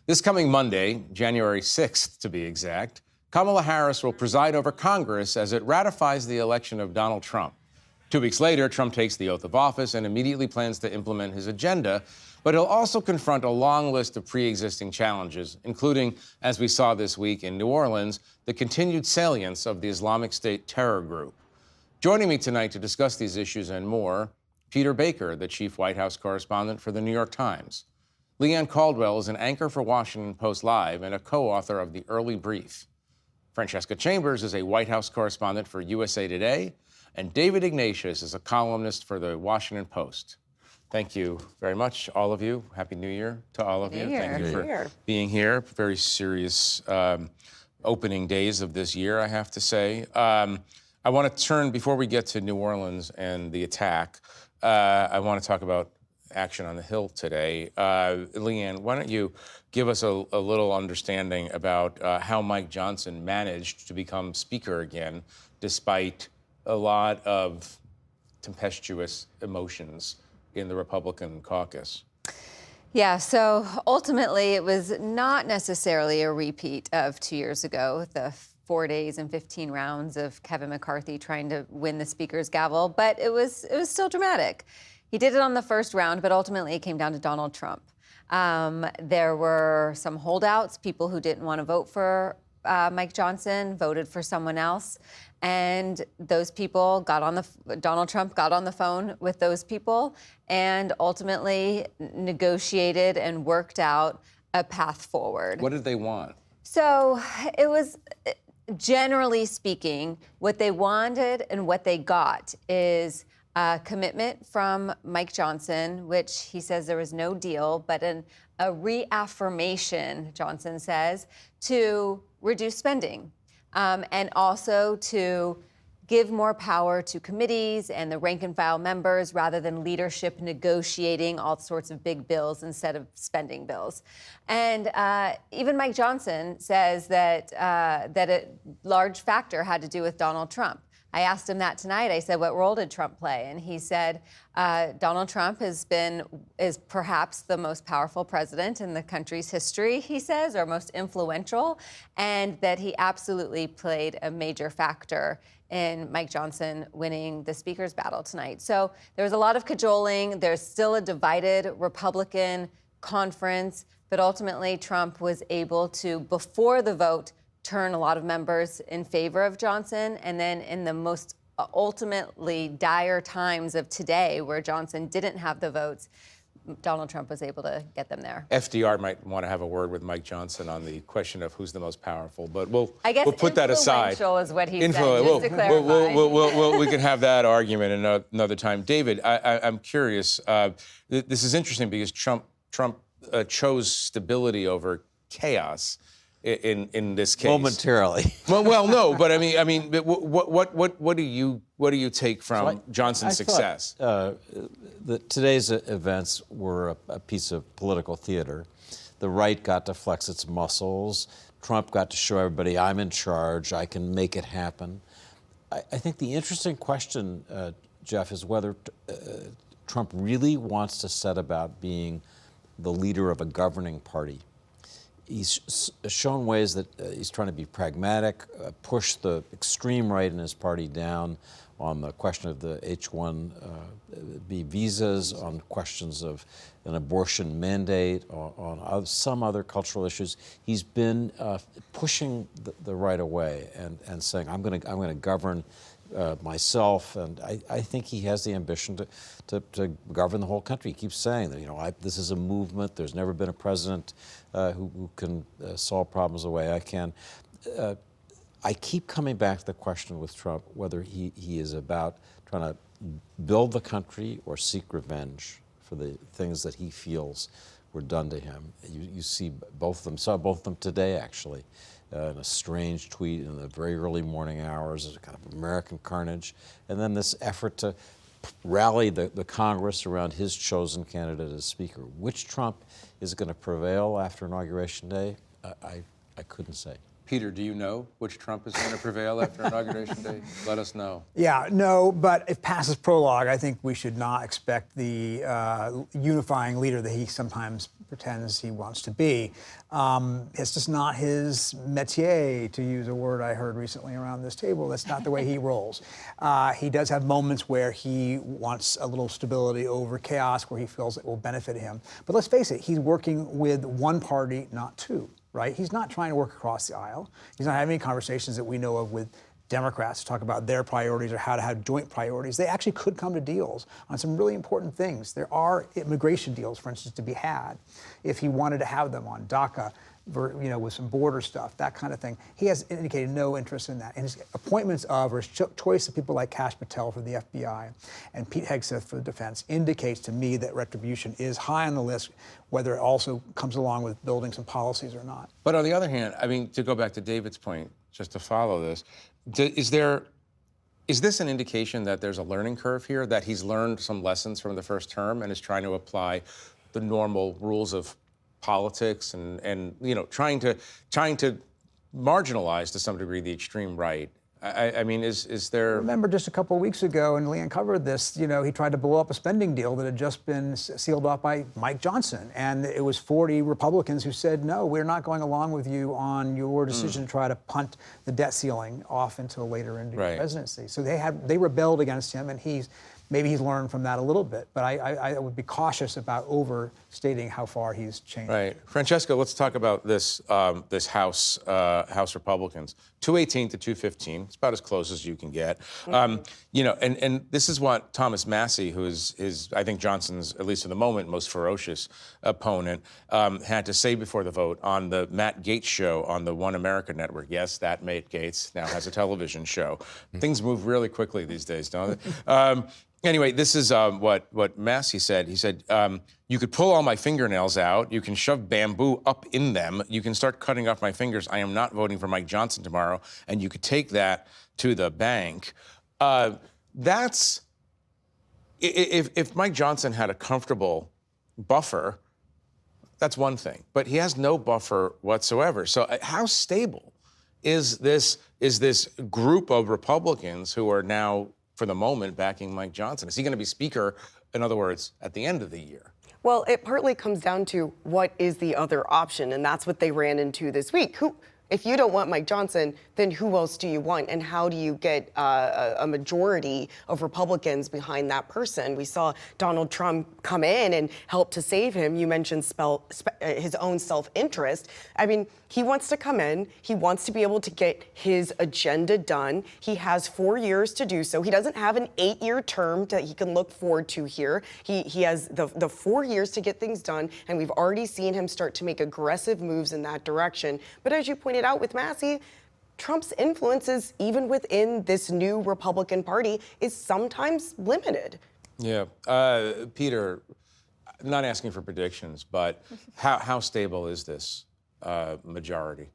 This coming Monday, January 6th to be exact, Kamala Harris will preside over Congress as it ratifies the election of Donald Trump. 2 weeks later, Trump takes the oath of office and immediately plans to implement his agenda, but he'll also confront a long list of pre-existing challenges, including, as we saw this week in New Orleans, the continued salience of the Islamic State terror group. Joining me tonight to discuss these issues and more, Peter Baker, the chief White House correspondent for the New York Times. Leanne Caldwell is an anchor for Washington Post Live and a co-author of The Early Brief. Francesca Chambers is a White House correspondent for USA Today, and David Ignatius is a columnist for the Washington Post. Thank you very much, all of you. Happy New Year to all of you. Thank you for being here. Very serious opening days of this year, I have to say. I want to turn, before we get to New Orleans and the attack, I want to talk about action on the Hill today. Leanne, why don't you give us a little understanding about how Mike Johnson managed to become Speaker again, despite a lot of tempestuous emotions in the Republican caucus? Yeah, so ultimately it was not necessarily a repeat of 2 years ago, the 4 days and 15 rounds of Kevin McCarthy trying to win the Speaker's gavel, but it was still dramatic. He did it on the first round, but ultimately it came down to Donald Trump. There were some holdouts, people who didn't want to vote for Mike Johnson, voted for someone else. And those people Donald Trump got on the phone with those people and ultimately negotiated and worked out a path forward. What did they want? So it was, generally speaking, what they wanted and what they got is a commitment from Mike Johnson, which he says there was no deal, but a reaffirmation, Johnson says, to reduce spending. And also to give more power to committees and the rank and file members rather than leadership negotiating all sorts of big bills instead of spending bills. And even Mike Johnson says that a large factor had to do with Donald Trump. I asked him that tonight. I said, what role did Trump play? And he said, Donald Trump is perhaps the most powerful president in the country's history, he says, or most influential, and that he absolutely played a major factor in Mike Johnson winning the Speaker's battle tonight. So there was a lot of cajoling. There's still a divided Republican conference, but ultimately Trump was able to, before the vote, turn a lot of members in favor of Johnson. And then in the most ultimately dire times of today, where Johnson didn't have the votes, Donald Trump was able to get them there. FDR might want to have a word with Mike Johnson on the question of who's the most powerful, but we'll put that aside. Influential is what he said, just to clarify. We can have that argument another time. David, I'm curious. This is interesting because Trump chose stability over chaos in this case. Momentarily. Well, no, but I mean, what do you take from Johnson's success? Today's events were a piece of political theater. The right got to flex its muscles. Trump got to show everybody, I'm in charge, I can make it happen. I think the interesting question, Jeff, is whether Trump really wants to set about being the leader of a governing party. He's shown ways that he's trying to be pragmatic, push the extreme right in his party down on the question of the H-1B visas, on questions of an abortion mandate, on some other cultural issues. He's been pushing the right away and saying, I'm going to govern myself, and I think he has the ambition to govern the whole country. He keeps saying that, this is a movement. There's never been a president who can solve problems the way I can. I keep coming back to the question with Trump, whether he is about trying to build the country or seek revenge for the things that he feels were done to him. You see both of them, saw both of them today, actually. In a strange tweet in the very early morning hours, as a kind of American carnage, and then this effort to rally the Congress around his chosen candidate as Speaker. Which Trump is going to prevail after Inauguration Day? I couldn't say. Peter, do you know which Trump is going to prevail after Inauguration Day? Let us know. Yeah, no, but if past is prologue, I think we should not expect the unifying leader that he sometimes pretends he wants to be. It's just not his métier, to use a word I heard recently around this table. That's not the way he rolls. He does have moments where he wants a little stability over chaos, where he feels it will benefit him. But let's face it, he's working with one party, not two. Right? He's not trying to work across the aisle. He's not having any conversations that we know of with Democrats to talk about their priorities or how to have joint priorities. They actually could come to deals on some really important things. There are immigration deals, for instance, to be had if he wanted to have them on DACA, with some border stuff, that kind of thing. He has indicated no interest in that. And his appointments of, or his choice of people like Kash Patel for the FBI and Pete Hegseth for the defense indicates to me that retribution is high on the list, whether it also comes along with building some policies or not. But on the other hand, I mean, to go back to David's point, just to follow this, is this an indication that there's a learning curve here, that he's learned some lessons from the first term and is trying to apply the normal rules of politics and trying to marginalize to some degree the extreme right? I mean, is there? Remember just a couple of weeks ago, and Leanne covered this, he tried to blow up a spending deal that had just been sealed off by Mike Johnson. And it was 40 Republicans who said, no, we're not going along with you on your decision to try to punt the debt ceiling off until later into your presidency. So they rebelled against him, and maybe he's learned from that a little bit, but I would be cautious about overstating how far he's changed. Right, Francesca, let's talk about this House Republicans. 218 to 215. It's about as close as you can get. And this is what Thomas Massie, who is I think Johnson's, at least at the moment, most ferocious opponent, had to say before the vote on the Matt Gaetz show on the One America Network. Yes, that Matt Gaetz now has a television show. Things move really quickly these days, don't they? Anyway, this is what Massie said. He said, you could pull all my fingernails out. You can shove bamboo up in them. You can start cutting off my fingers. I am not voting for Mike Johnson tomorrow. And you could take that to the bank. That's, if Mike Johnson had a comfortable buffer, that's one thing. But he has no buffer whatsoever. So how stable is this group of Republicans who are now, for the moment, backing Mike Johnson? Is he going to be Speaker, in other words, at the end of the year? Well, it partly comes down to what is the other option, and that's what they ran into this week. If you don't want Mike Johnson, then who else do you want? And how do you get a majority of Republicans behind that person? We saw Donald Trump come in and help to save him. You mentioned his own self-interest. I mean, he wants to come in. He wants to be able to get his agenda done. He has 4 years to do so. He doesn't have an 8-year term that he can look forward to here. He has the 4 years to get things done, and we've already seen him start to make aggressive moves in that direction. But as you pointed out with Massie, Trump's influences, even within this new Republican Party, is sometimes limited. Yeah. Peter, I'm not asking for predictions, but how stable is this majority?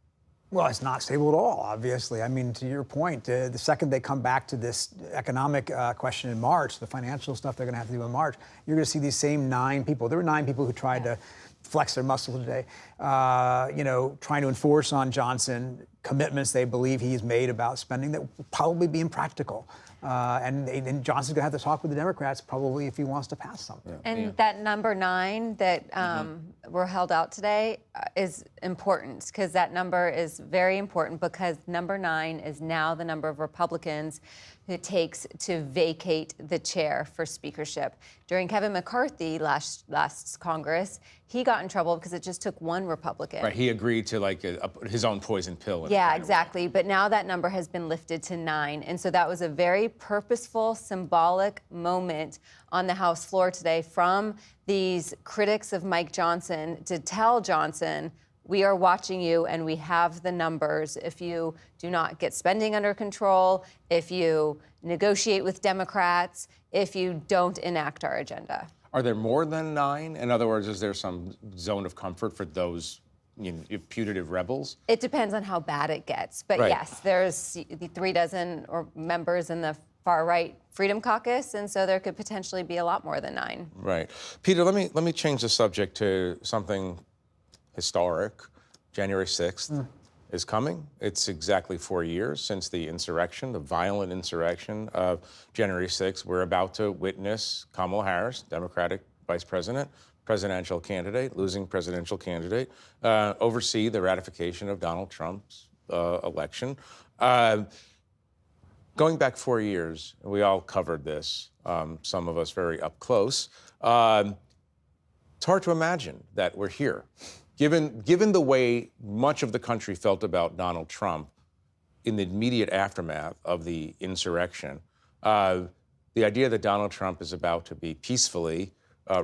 Well, it's not stable at all, obviously. I mean, to your point, the second they come back to this economic question in March, the financial stuff they're going to have to do in March, you're going to see these same 9 people. There were 9 people who tried to flex their muscle today, trying to enforce on Johnson commitments they believe he's made about spending that will probably be impractical. And Johnson's going to have to talk with the Democrats probably if he wants to pass something. Yeah. And that number 9 that were held out today is important, because that number is very important, because number 9 is now the number of Republicans it takes to vacate the chair for speakership. During Kevin McCarthy last Congress, he got in trouble because it just took 1 Republican. Right, he agreed to his own poison pill. Yeah, exactly. But now that number has been lifted to 9. And so that was a very purposeful, symbolic moment on the House floor today from these critics of Mike Johnson to tell Johnson, we are watching you and we have the numbers. If you do not get spending under control, if you negotiate with Democrats, if you don't enact our agenda. Are there more than 9? In other words, is there some zone of comfort for those putative rebels? It depends on how bad it gets. But yes, there's the 3 dozen or members in the far-right Freedom Caucus, and so there could potentially be a lot more than 9. Right. Peter, let me change the subject to something historic. January 6th, is coming. It's exactly 4 years since the insurrection, the violent insurrection of January 6th. We're about to witness Kamala Harris, Democratic vice president, presidential candidate, losing presidential candidate, oversee the ratification of Donald Trump's election. Going back 4 years, we all covered this, some of us very up close. It's hard to imagine that we're here. Given the way much of the country felt about Donald Trump in the immediate aftermath of the insurrection, the idea that Donald Trump is about to be peacefully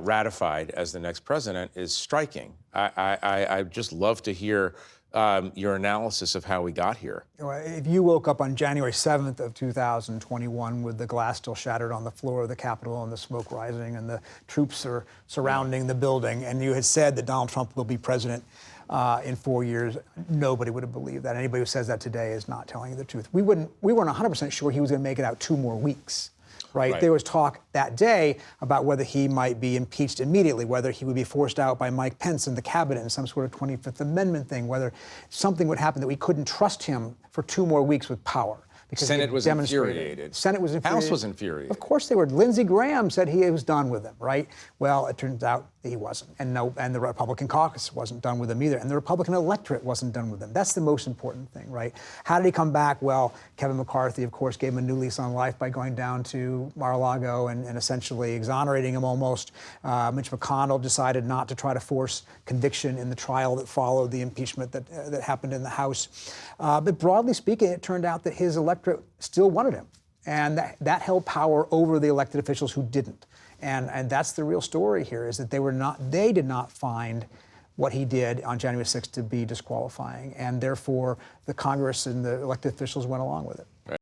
ratified as the next president is striking. I'd just love to hear your analysis of how we got here. If you woke up on January 7th of 2021 with the glass still shattered on the floor of the Capitol and the smoke rising and the troops are surrounding the building, and you had said that Donald Trump will be president in 4 years, nobody would have believed that. Anybody who says that today is not telling you the truth. We weren't 100% sure he was going to make it out 2 more weeks. Right? There was talk that day about whether he might be impeached immediately, whether he would be forced out by Mike Pence and the cabinet in some sort of 25th Amendment thing, whether something would happen that we couldn't trust him for 2 more weeks with power. Because Senate was infuriated. Senate was infuriated. House was infuriated. Of course they were. Lindsey Graham said he was done with him, right? Well, it turns out he wasn't. And the Republican caucus wasn't done with him either. And the Republican electorate wasn't done with him. That's the most important thing, right? How did he come back? Well, Kevin McCarthy, of course, gave him a new lease on life by going down to Mar-a-Lago and essentially exonerating him almost. Mitch McConnell decided not to try to force conviction in the trial that followed the impeachment that happened in the House. But broadly speaking, it turned out that his electorate still wanted him. And that held power over the elected officials who didn't. And that's the real story here, is that they did not find what he did on January 6th to be disqualifying. And therefore, the Congress and the elected officials went along with it.